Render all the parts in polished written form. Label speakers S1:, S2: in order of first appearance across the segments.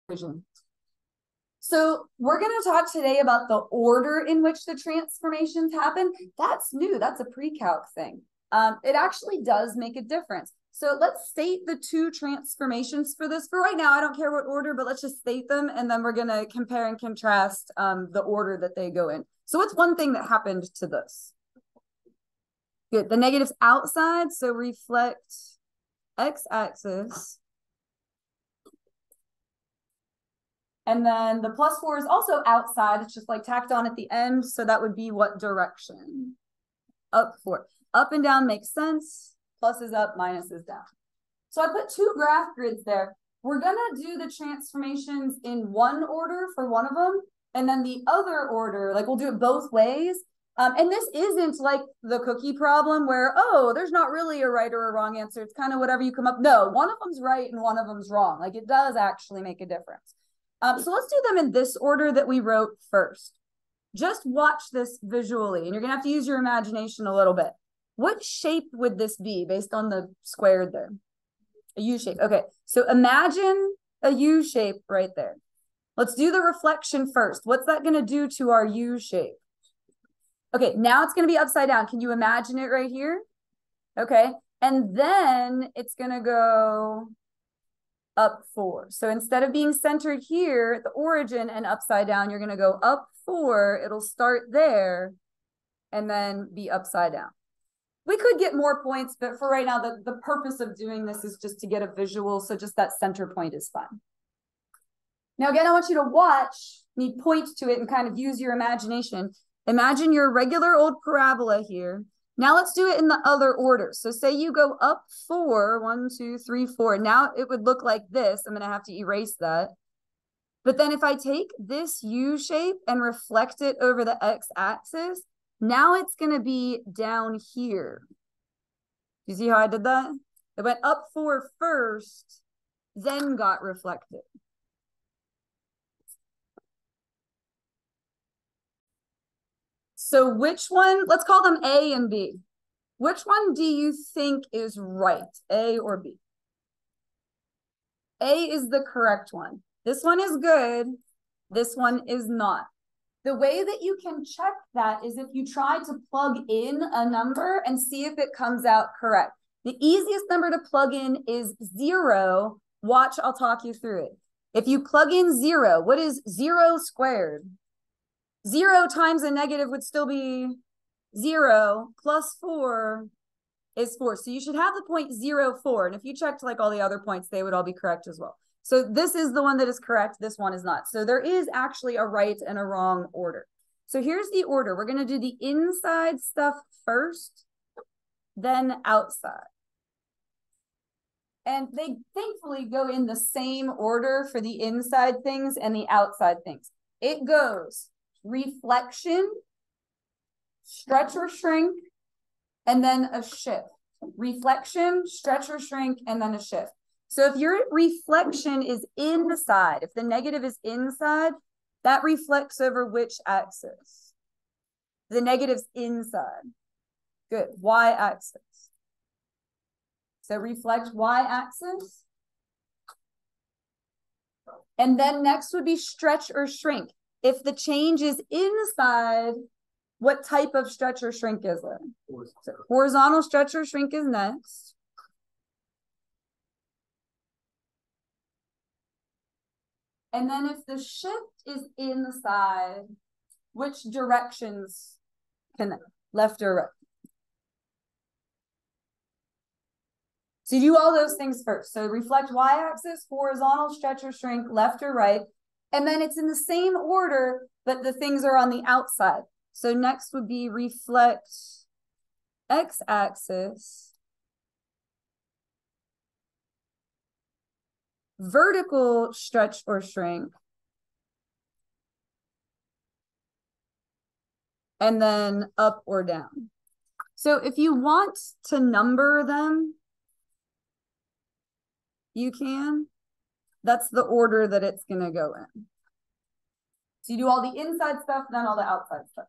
S1: equation. So we're going to talk today about the order in which the transformations happen. That's new. That's a pre-calc thing. It actually does make a difference. So let's state the two transformations for this. For right now, I don't care what order, but let's just state them. And then we're going to compare and contrast the order that they go in. So what's one thing that happened to this? Good. The negative's outside. So reflect x-axis. And then the +4 is also outside. It's just like tacked on at the end. So that would be what direction? Up 4. Up and down makes sense. Plus is up, minus is down. So I put two graph grids there. We're going to do the transformations in one order for one of them. And then the other order, like we'll do it both ways. And this isn't like the cookie problem where, oh, there's not really a right or a wrong answer. It's kind of whatever you come up. No, one of them's right and one of them's wrong. Like it does actually make a difference. So let's do them in this order that we wrote first. Just watch this visually, and you're going to have to use your imagination a little bit. What shape would this be based on the squared there? A U shape. Okay, so imagine a U shape right there. Let's do the reflection first. What's that going to do to our U shape? Okay, now it's going to be upside down. Can you imagine it right here? Okay, and then it's going to go up 4. So instead of being centered here at the origin and upside down, you're going to go up 4. It'll start there and then be upside down. We could get more points, but for right now, the purpose of doing this is just to get a visual. So just that center point is fine. Now, again, I want you to watch me point to it and kind of use your imagination. Imagine your regular old parabola here. Now let's do it in the other order. So say you go up 4, 1, 2, 3, 4. Now it would look like this. I'm going to have to erase that. But then if I take this U shape and reflect it over the x-axis, now it's going to be down here. You see how I did that? It went up 4 first, then got reflected. So which one, let's call them A and B. Which one do you think is right, A or B? A is the correct one. This one is good. This one is not. The way that you can check that is if you try to plug in a number and see if it comes out correct. The easiest number to plug in is 0. Watch, I'll talk you through it. If you plug in 0, what is 0 squared? 0 times a negative would still be 0 plus 4 is 4. So you should have the point 0, 4. And if you checked like all the other points, they would all be correct as well. So this is the one that is correct. This one is not. So there is actually a right and a wrong order. So here's the order. We're going to do the inside stuff first, then outside. And they thankfully go in the same order for the inside things and the outside things. It goes reflection, stretch or shrink, and then a shift. Reflection, stretch or shrink, and then a shift. So if your reflection is inside, if the negative is inside, that reflects over which axis? The negative's inside. Good. Y-axis. So reflect y-axis. And then next would be stretch or shrink. If the change is inside, what type of stretch or shrink is it? So horizontal stretch or shrink is next. And then if the shift is inside, which directions can left or right? So you do all those things first. So reflect y-axis, horizontal, stretch or shrink, left or right. And then it's in the same order, but the things are on the outside. So next would be reflect x-axis, vertical stretch or shrink, and then up or down. So if you want to number them, you can. That's the order that it's going to go in. So you do all the inside stuff, then all the outside stuff.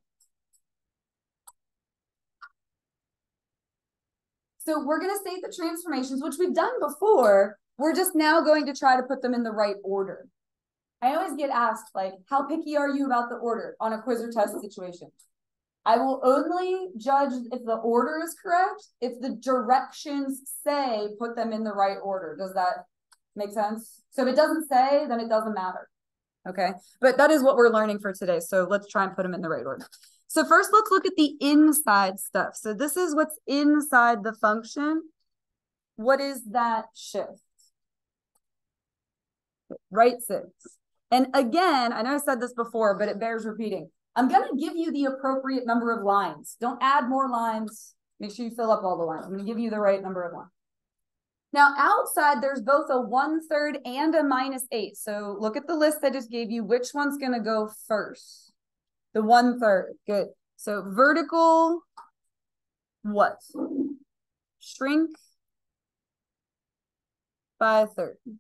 S1: So we're going to state the transformations, which we've done before. We're just now going to try to put them in the right order. I always get asked, like, how picky are you about the order on a quiz or test situation? I will only judge if the order is correct if the directions say put them in the right order. Does that make sense? So if it doesn't say, then it doesn't matter. Okay, but that is what we're learning for today. So let's try and put them in the right order. So first, let's look at the inside stuff. So this is what's inside the function. What is that shift? Right 6. And again, I know I said this before, but it bears repeating. I'm going to give you the appropriate number of lines. Don't add more lines. Make sure you fill up all the lines. I'm going to give you the right number of lines. Now, outside, there's both a 1/3 and a -8. So look at the list I just gave you. Which one's going to go first? The 1/3. Good. So vertical, what? Shrink by 1/3.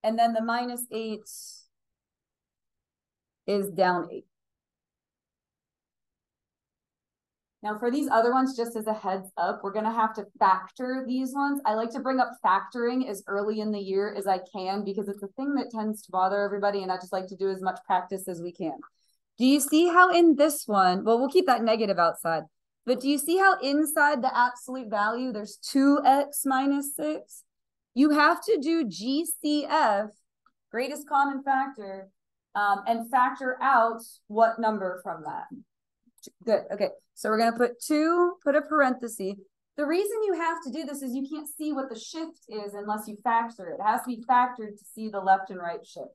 S1: And then the -8 is down 8. Now for these other ones, just as a heads up, we're going to have to factor these ones. I like to bring up factoring as early in the year as I can because it's a thing that tends to bother everybody, and I just like to do as much practice as we can. Do you see how in this one, well, we'll keep that negative outside, but do you see how inside the absolute value, there's 2x minus 6? You have to do GCF, greatest common factor, and factor out what number from that. Good. Okay. So we're going to put 2, put a parenthesis. The reason you have to do this is you can't see what the shift is unless you factor it. It has to be factored to see the left and right shift.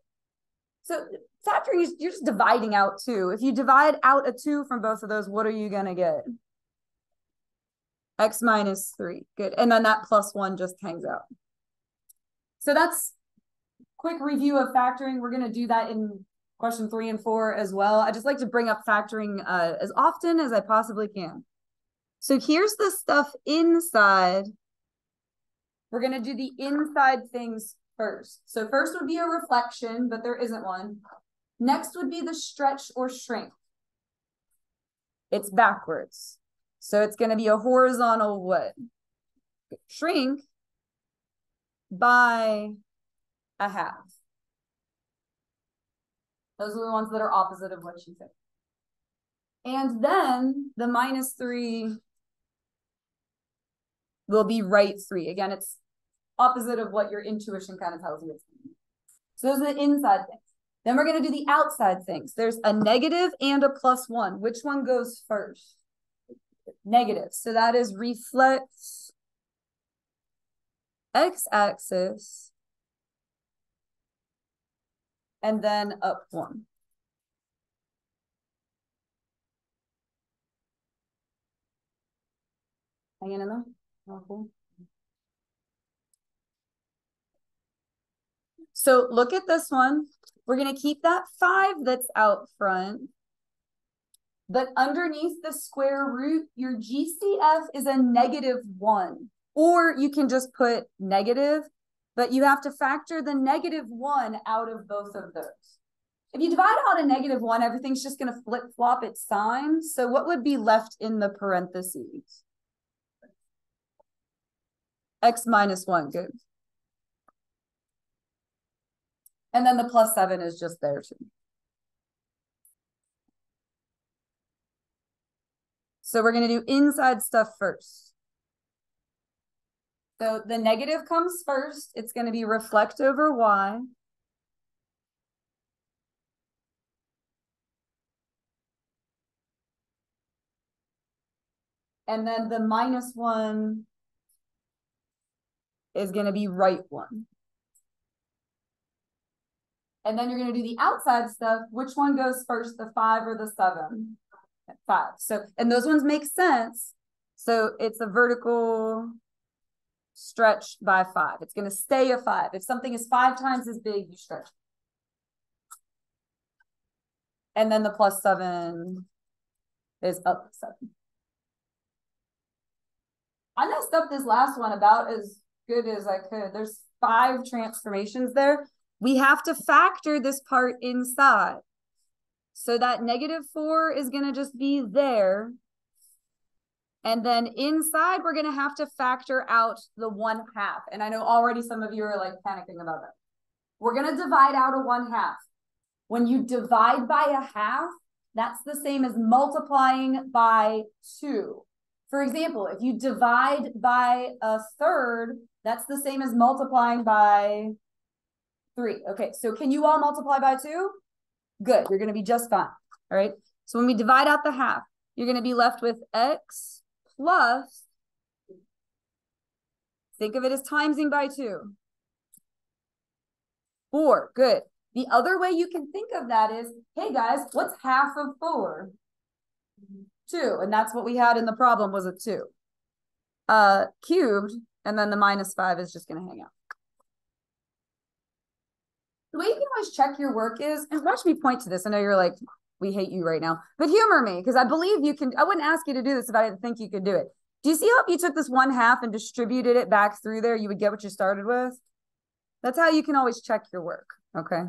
S1: So factoring, you're just dividing out 2. If you divide out a 2 from both of those, what are you going to get? X minus 3. Good. And then that +1 just hangs out. So that's quick review of factoring. We're going to do that in question 3 and 4 as well. I just like to bring up factoring as often as I possibly can. So here's the stuff inside. We're going to do the inside things first. So first would be a reflection, but there isn't one. Next would be the stretch or shrink. It's backwards. So it's going to be a horizontal what? Shrink by a half. Those are the ones that are opposite of what you think. And then the -3 will be right 3. Again, it's opposite of what your intuition kind of tells you. So those are the inside things. Then we're going to do the outside things. There's a negative and a +1. Which one goes first? Negative. So that is reflex x-axis and then up 1. Hanging in there? Oh, cool. So look at this one. We're going to keep that 5 that's out front. But underneath the square root, your GCF is a -1. Or you can just put negative, but you have to factor the -1 out of both of those. If you divide out a -1, everything's just going to flip-flop its signs. So what would be left in the parentheses? X minus 1, good. And then the +7 is just there too. So we're going to do inside stuff first. So the negative comes first. It's going to be reflect over y. And then the -1 is going to be right 1. And then you're going to do the outside stuff. Which one goes first, the 5 or the 7? 5. So, and those ones make sense. So it's a vertical stretch by 5. It's going to stay a 5. If something is 5 times as big, you stretch. And then the +7 is up 7. I messed up this last one about as good as I could. There's 5 transformations there. We have to factor this part inside. So that -4 is going to just be there. And then inside, we're going to have to factor out the 1/2. And I know already some of you are like panicking about that. We're going to divide out a 1/2. When you divide by a half, that's the same as multiplying by 2. For example, if you divide by a 1/3, that's the same as multiplying by 3. Okay, so can you all multiply by 2? Good, you're going to be just fine. All right, so when we divide out the half, you're going to be left with x plus, think of it as timesing by 2. 4, good. The other way you can think of that is, hey guys, what's half of 4? 2, and that's what we had in the problem, was a 2. Cubed, and then the -5 is just going to hang out. The way you can always check your work is, and watch me point to this. I know you're like, we hate you right now, but humor me, because I believe you can. I wouldn't ask you to do this if I didn't think you could do it. Do you see how if you took this 1/2 and distributed it back through there, you would get what you started with? That's how you can always check your work, okay?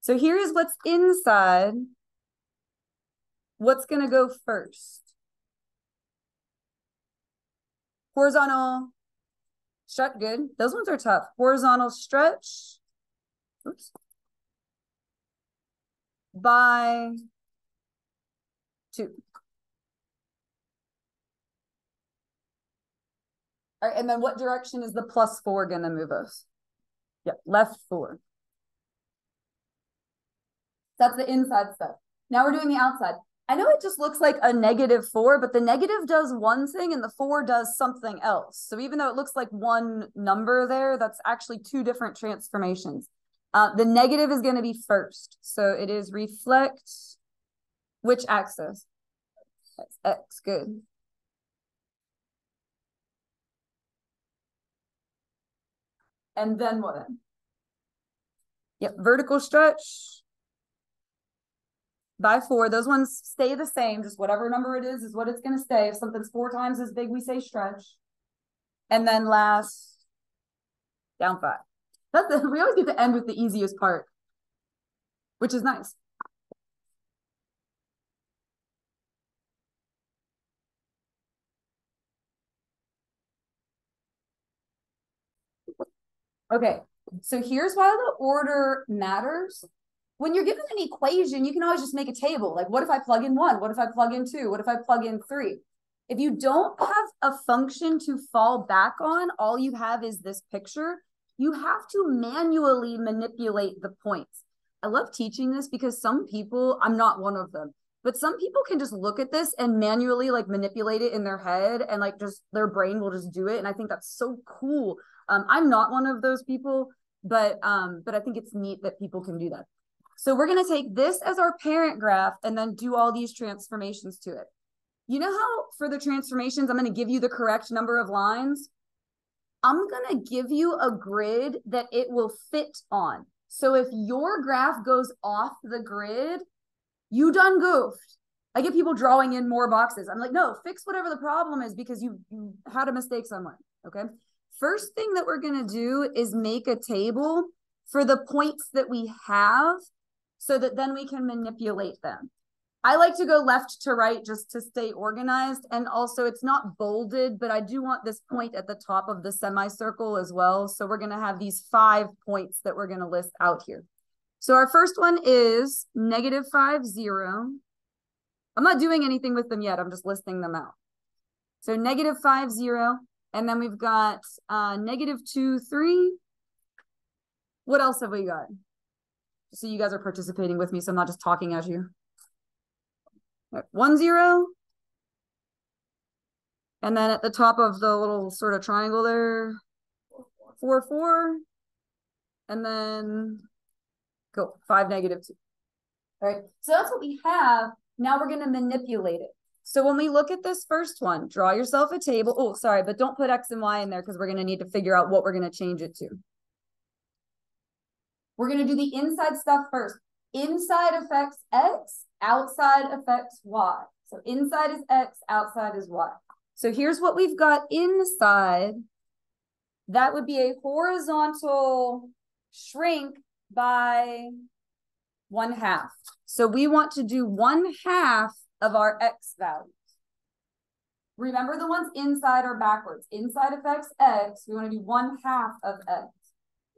S1: So here is what's inside. What's going to go first? Horizontal stretch, good. Those ones are tough. Horizontal stretch. Oops. By 2. All right, and then what direction is the +4 going to move us? Yeah, left 4. That's the inside stuff. Now we're doing the outside. I know it just looks like a -4, but the negative does one thing and the 4 does something else. So even though it looks like one number there, that's actually 2 different transformations. The negative is going to be first. So it is reflect which axis? That's X, good. And then what? Yep, vertical stretch by 4. Those ones stay the same. Just whatever number it is what it's going to stay. If something's 4 times as big, we say stretch. And then last, down 5. We always get to end with the easiest part, which is nice. Okay, so here's why the order matters. When you're given an equation, you can always just make a table. Like, what if I plug in 1? What if I plug in 2? What if I plug in 3? If you don't have a function to fall back on, all you have is this picture. You have to manually manipulate the points. I love teaching this because some people, I'm not one of them, but some people can just look at this and manually like manipulate it in their head and like just their brain will just do it. And I think that's so cool. I'm not one of those people, but I think it's neat that people can do that. So we're going to take this as our parent graph and then do all these transformations to it. You know how for the transformations, I'm going to give you the correct number of lines. I'm going to give you a grid that it will fit on. So if your graph goes off the grid, you done goofed. I get people drawing in more boxes. I'm like, no, fix whatever the problem is because you had a mistake somewhere, okay? First thing that we're going to do is make a table for the points that we have so that then we can manipulate them. I like to go left to right just to stay organized. And also it's not bolded, but I do want this point at the top of the semicircle as well. So we're going to have these 5 points that we're going to list out here. So our first one is -5, 0. I'm not doing anything with them yet. I'm just listing them out. So -5, 0. And then we've got -2, 3. What else have we got? So you guys are participating with me, so I'm not just talking at you. 1, 0. And then at the top of the little sort of triangle there, 4, 4. And then go 5, -2. All right, so that's what we have. Now we're going to manipulate it. So when we look at this first one, draw yourself a table. Oh, sorry, but don't put X and Y in there because we're going to need to figure out what we're going to change it to. We're going to do the inside stuff first. Inside affects X, outside affects Y. So inside is X, outside is Y. So here's what we've got inside. That would be a horizontal shrink by 1/2. So we want to do 1/2 of our X values. Remember the ones inside are backwards. Inside of x, we want to do 1/2 of x.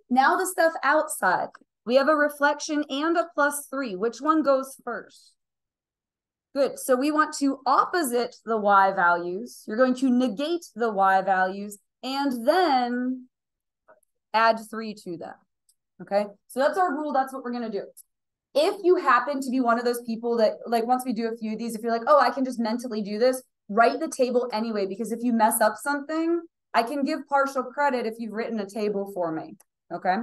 S1: Now the stuff outside. We have a reflection and a +3. Which one goes first? Good. So we want to opposite the y values. You're going to negate the y values and then add 3 to them. Okay. So that's our rule. That's what we're going to do. If you happen to be one of those people that, like, once we do a few of these, if you're like, oh, I can just mentally do this, write the table anyway, because if you mess up something, I can give partial credit if you've written a table for me. Okay.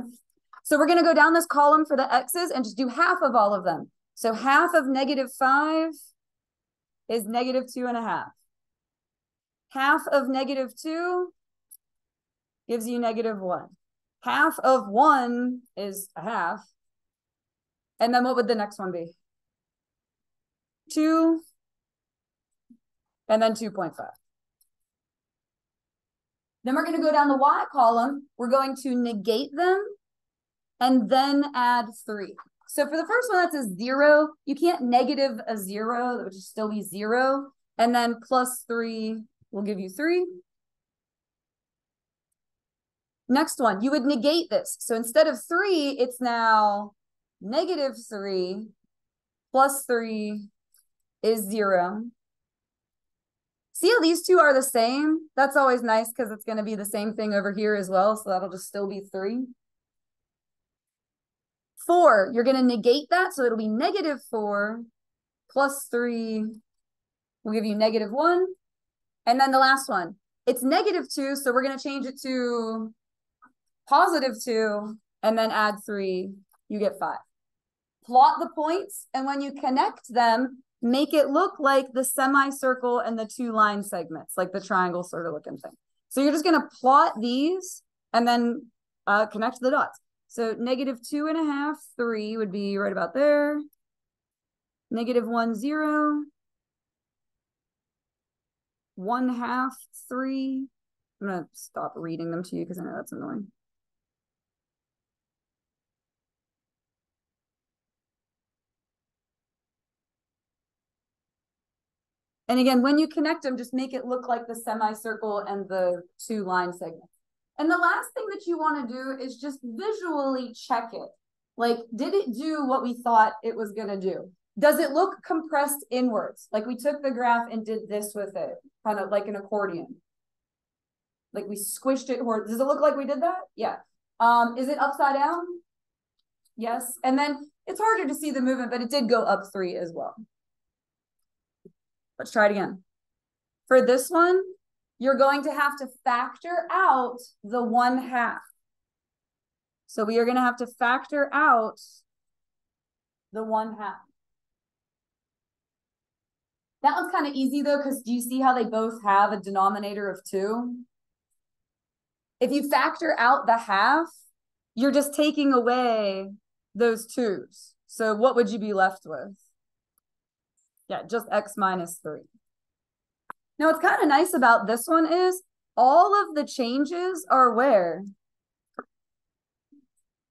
S1: So we're going to go down this column for the x's and just do half of all of them. So half of -5 is -2.5. Half of -2 gives you -1. Half of 1 is a half. And then what would the next one be? 2. And then 2.5. Then we're going to go down the y column. We're going to negate them and then add 3. So for the first one, that's a 0. You can't negative a 0. That would just still be 0. And then +3 will give you 3. Next one, you would negate this. So instead of 3, it's now -3 plus 3 is 0. See how these two are the same? That's always nice because it's going to be the same thing over here as well. So that'll just still be 3. 4, you're going to negate that. So it'll be -4 plus 3 will give you -1. And then the last one, it's -2. So we're going to change it to +2 and then add 3. You get 5. Plot the points. And when you connect them, make it look like the semicircle and the 2 line segments, like the triangle sort of looking thing. So you're just going to plot these and then connect the dots. So -2.5, 3 would be right about there. -1, 0. 1/2, 3. I'm going to stop reading them to you because I know that's annoying. And again, when you connect them, just make it look like the semicircle and the 2 line segments. And the last thing that you want to do is just visually check it. Like, did it do what we thought it was going to do? Does it look compressed inwards? Like we took the graph and did this with it, kind of like an accordion. Like we squished it. Does it look like we did that? Yeah. Is it upside down? Yes. And then it's harder to see the movement, but it did go up 3 as well. Let's try it again. For this one, you're going to have to factor out the 1/2. So we are going to have to factor out the 1/2. That one's kind of easy though, because do you see how they both have a denominator of 2? If you factor out the half, you're just taking away those 2's. So what would you be left with? Yeah, just x minus 3. Now, what's kind of nice about this one is all of the changes are where?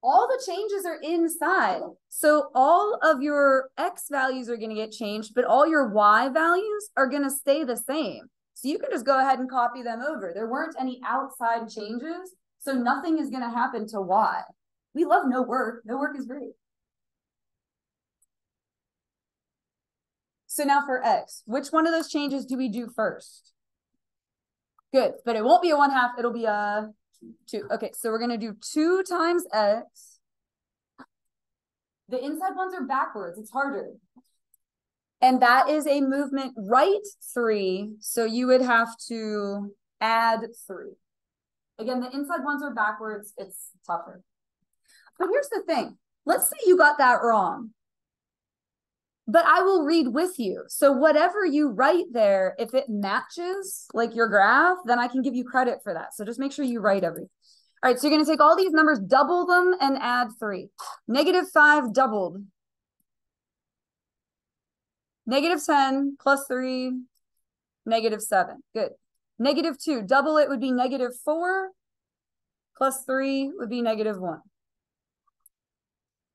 S1: All the changes are inside. So all of your x values are going to get changed, but all your y values are going to stay the same. So you can just go ahead and copy them over. There weren't any outside changes, so nothing is going to happen to y. We love no work. No work is great. So now for x, which one of those changes do we do first? Good, but it won't be a 1/2, it'll be a 2. Okay, so we're going to do 2 times x. The inside ones are backwards, it's harder. And that is a movement right 3, so you would have to add 3. Again, the inside ones are backwards, it's tougher. But here's the thing, let's say you got that wrong. But I will read with you. So whatever you write there, if it matches like your graph, then I can give you credit for that. So just make sure you write everything. All right, so you're going to take all these numbers, double them, and add 3. -5 doubled. -10 plus 3, -7. Good. -2, double it would be -4 plus 3 would be -1.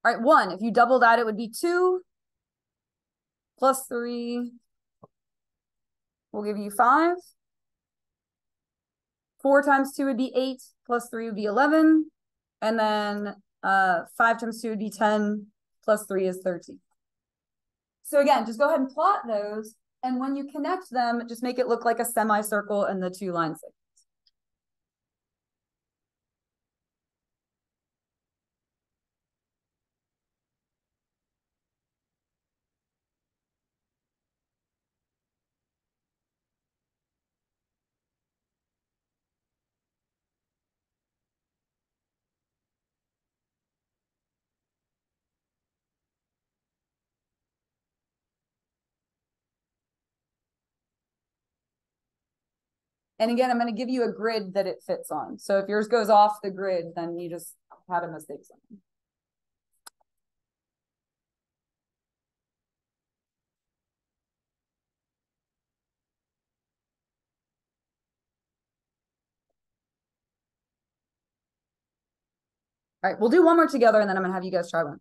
S1: All right, 1, if you double that, it would be 2. Plus 3 will give you 5. 4 times 2 would be 8, plus 3 would be 11. And then 5 times 2 would be 10, plus 3 is 13. So again, just go ahead and plot those. And when you connect them, just make it look like a semicircle and the 2 line segments. And again, I'm going to give you a grid that it fits on. So if yours goes off the grid, then you just had a mistake somewhere. All right, we'll do one more together and then I'm going to have you guys try one. All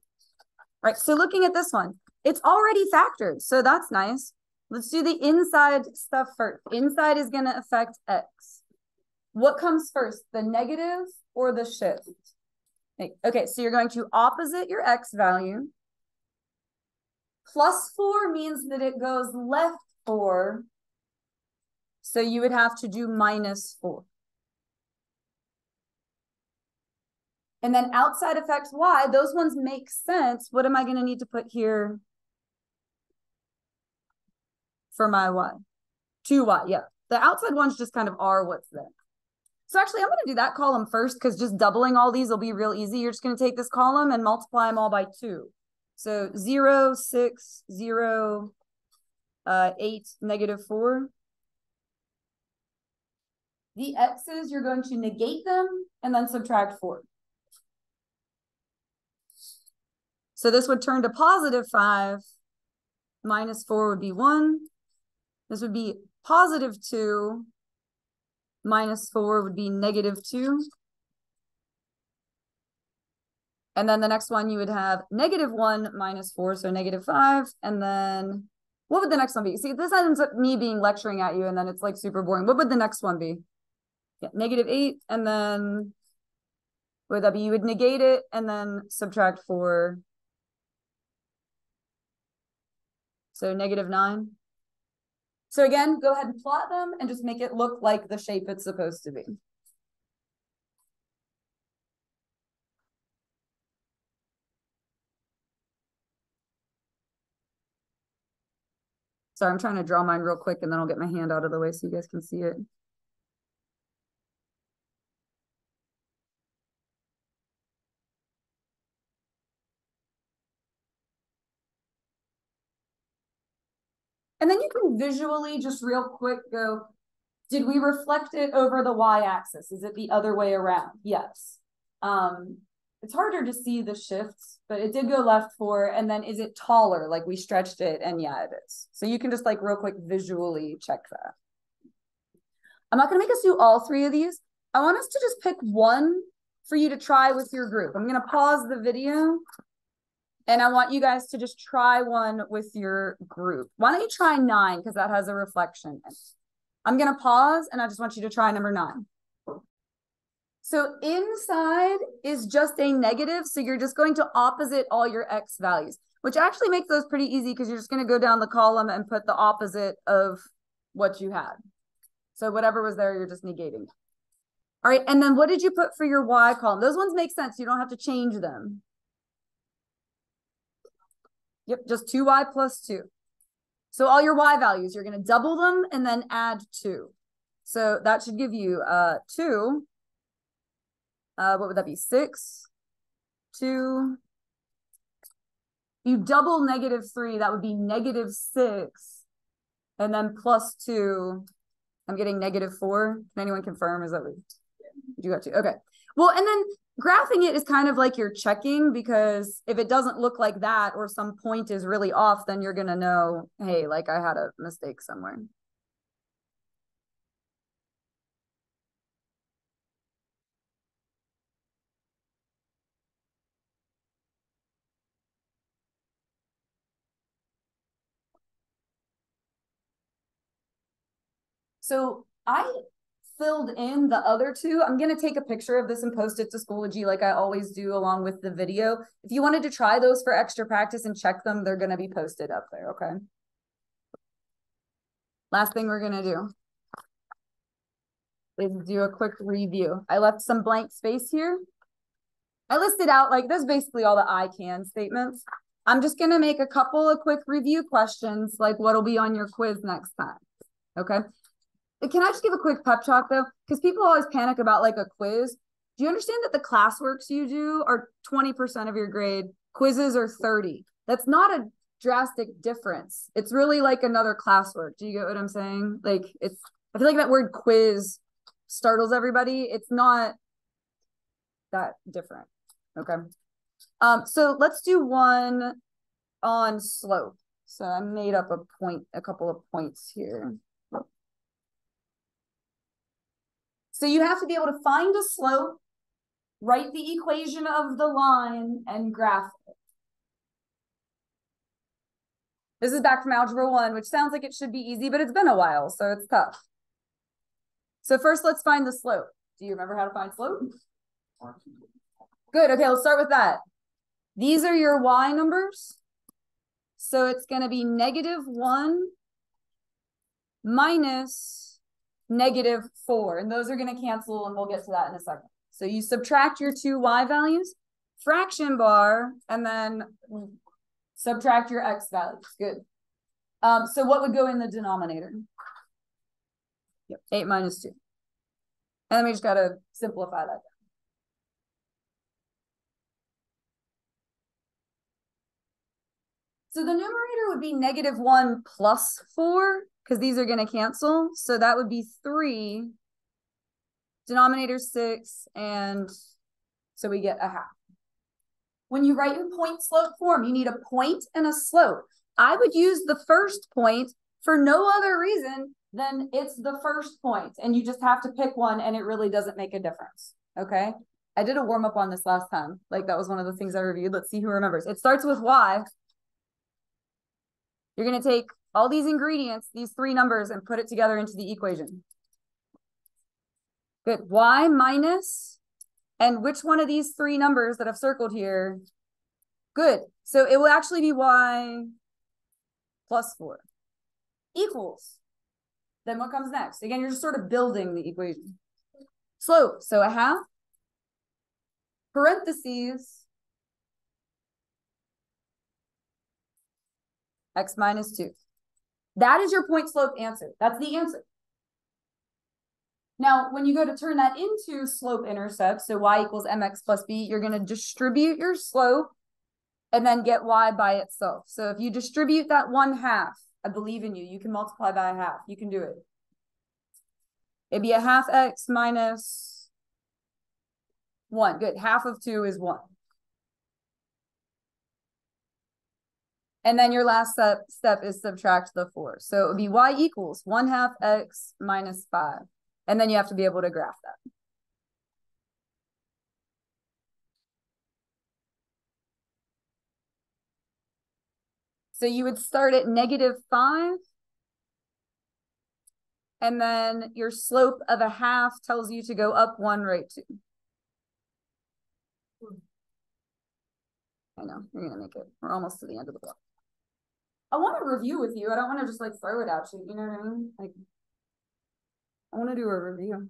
S1: right, so looking at this one, it's already factored, so that's nice. Let's do the inside stuff first. Inside is going to affect X. What comes first, the negative or the shift? Okay, so you're going to opposite your X value. Plus 4 means that it goes left 4. So you would have to do minus 4. And then outside affects Y, those ones make sense. What am I going to need to put here for my Y? 2Y, yeah. The outside ones just kind of are what's there. So actually, I'm going to do that column first because just doubling all these will be real easy. You're just going to take this column and multiply them all by 2. So 0, 6, 0, 8, negative 4. The X's, you're going to negate them and then subtract 4. So this would turn to positive 5. Minus 4 would be 1. This would be positive 2. Minus 4 would be negative 2. And then the next one you would have negative 1 minus 4, so negative 5. And then what would the next one be? See, this ends up me being lecturing at you, and then it's like super boring. What would the next one be? Yeah, negative 8. And then what would that be? You would negate it and then subtract 4. So negative 9. So again, go ahead and plot them and just make it look like the shape it's supposed to be. Sorry, I'm trying to draw mine real quick and then I'll get my hand out of the way so you guys can see it. And then you can visually just real quick go, did we reflect it over the y-axis? Is it the other way around? Yes. It's harder to see the shifts, but it did go left 4. And then is it taller? Like we stretched it, and yeah, it is. So you can just like real quick visually check that. I'm not going to make us do all 3 of these. I want us to just pick one for you to try with your group. I'm going to pause the video. And I want you guys to just try one with your group. Why don't you try 9? Because that has a reflection. I'm going to pause and I just want you to try number 9. So inside is just a negative. So you're just going to opposite all your X values, which actually makes those pretty easy because you're just going to go down the column and put the opposite of what you had. So whatever was there, you're just negating. All right. And then what did you put for your Y column? Those ones make sense. You don't have to change them. Yep, just 2y plus 2. So all your y values, you're going to double them and then add 2. So that should give you 2. What would that be? 6, 2. You double negative 3, that would be negative 6. And then plus 2, I'm getting negative 4. Can anyone confirm? Is that what you got to? Okay. Well, and then graphing it is kind of like you're checking, because if it doesn't look like that or some point is really off, then you're going to know, hey, like I had a mistake somewhere. So I filled in the other two. I'm going to take a picture of this and post it to Schoology like I always do along with the video. If you wanted to try those for extra practice and check them, they're going to be posted up there, okay? Last thing we're going to do is do a quick review. I left some blank space here. I listed out, like, that's basically all the I can statements. I'm just going to make a couple of quick review questions, like what'll be on your quiz next time, okay? Can I just give a quick pep talk though? Because people always panic about like a quiz. Do you understand that the classworks you do are 20% of your grade? Quizzes are 30. That's not a drastic difference. It's really like another classwork. Do you get what I'm saying? Like I feel like that word quiz startles everybody. It's not that different. Okay. So let's do one on slope. So I made up a couple of points here. So you have to be able to find a slope, write the equation of the line, and graph it. This is back from Algebra 1, which sounds like it should be easy, but it's been a while, so it's tough. So first, let's find the slope. Do you remember how to find slope? Good. Okay, let's start with that. These are your y numbers. So it's going to be -1 minus -4, and those are going to cancel, and we'll get to that in a second. So you subtract your two y values, fraction bar, and then subtract your x values. Good. So what would go in the denominator? Yep, 8 minus 2. And then we just got to simplify that. So the numerator would be -1 plus 4, because these are going to cancel. So that would be 3, denominator 6, and so we get a half. When you write in point slope form, you need a point and a slope. I would use the first point for no other reason than it's the first point, and you just have to pick one, and it really doesn't make a difference, okay? I did a warm-up on this last time. Like, that was one of the things I reviewed. Let's see who remembers. It starts with y. You're going to take all these ingredients, these three numbers, and put it together into the equation. Good. Y minus, and which one of these three numbers that I've circled here? Good. So it will actually be y plus 4 equals. Then what comes next? Again, you're just sort of building the equation. Slope. So a half, parentheses, x minus 2. That is your point slope answer. That's the answer. Now, when you go to turn that into slope intercept, so y equals mx plus b, you're going to distribute your slope and then get y by itself. So if you distribute that 1/2, I believe in you. You can multiply by a half. You can do it. It'd be a half x minus 1. Good. Half of 2 is 1. And then your last step is subtract the 4. So it would be y equals 1/2 x minus 5. And then you have to be able to graph that. So you would start at -5. And then your slope of a half tells you to go up 1 right 2. I know, you're going to make it. We're almost to the end of the block. I want to review with you. I don't want to just like throw it at you. You know what I mean? Like, I want to do a review.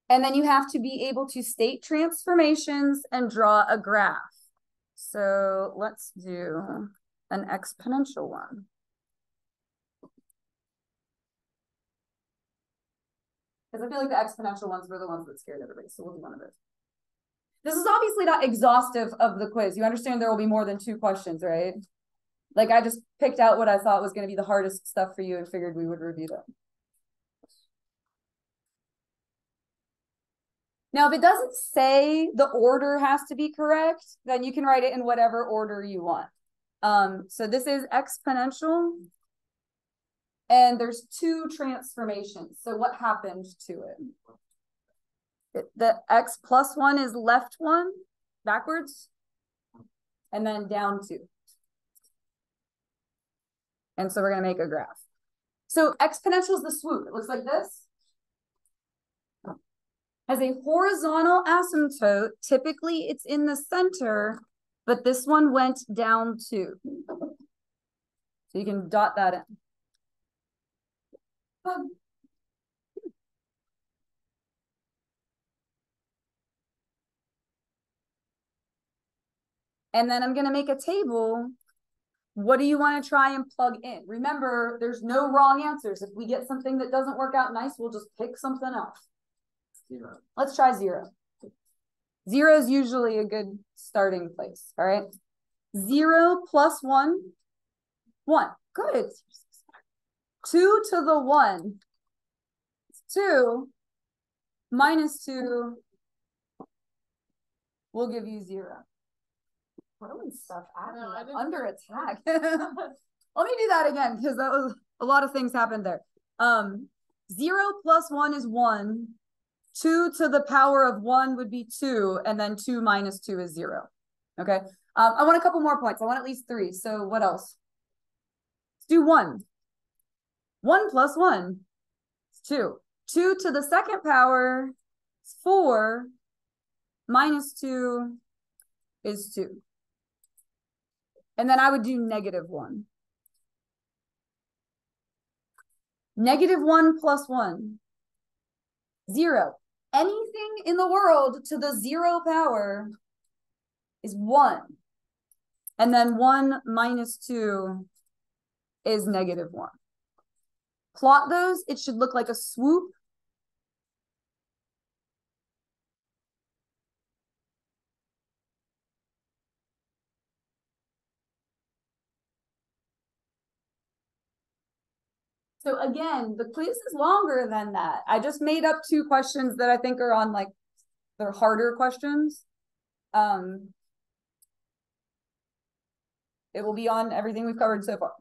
S1: And then you have to be able to state transformations and draw a graph. So let's do an exponential one. Because I feel like the exponential ones were the ones that scared everybody. So we'll do one of those. This is obviously not exhaustive of the quiz. You understand there will be more than 2 questions, right? Like, I just picked out what I thought was going to be the hardest stuff for you and figured we would review them. Now, if it doesn't say the order has to be correct, then you can write it in whatever order you want. So this is exponential. And there's 2 transformations. So what happened to it? The x plus 1 is left 1, backwards, and then down 2. And so we're going to make a graph. So exponential is the swoop. It looks like this. Has a horizontal asymptote. Typically, it's in the center, but this one went down too. So you can dot that in. And then I'm going to make a table. What do you want to try and plug in? Remember, there's no wrong answers. If we get something that doesn't work out nice, we'll just pick something else. 0. Let's try 0. 0 is usually a good starting place. All right. 0 plus 1, 1. Good. 2 to the 1. 2 minus 2 will give you 0. Throwing stuff at me under attack. Let me do that again because that was a lot of things happened there. 0 plus 1 is 1. 2 to the power of 1 would be 2, and then 2 minus 2 is 0. Okay. I want a couple more points. I want at least 3. So what else? Let's do 1. 1 plus 1 is 2. 2 to the second power is 4. Minus 2 is 2. And then I would do -1. -1 plus 1. 0. Anything in the world to the 0 power is 1. And then 1 minus 2 is -1. Plot those. It should look like a swoop. So again, the quiz is longer than that. I just made up 2 questions that I think are on like they're harder questions. It will be on everything we've covered so far.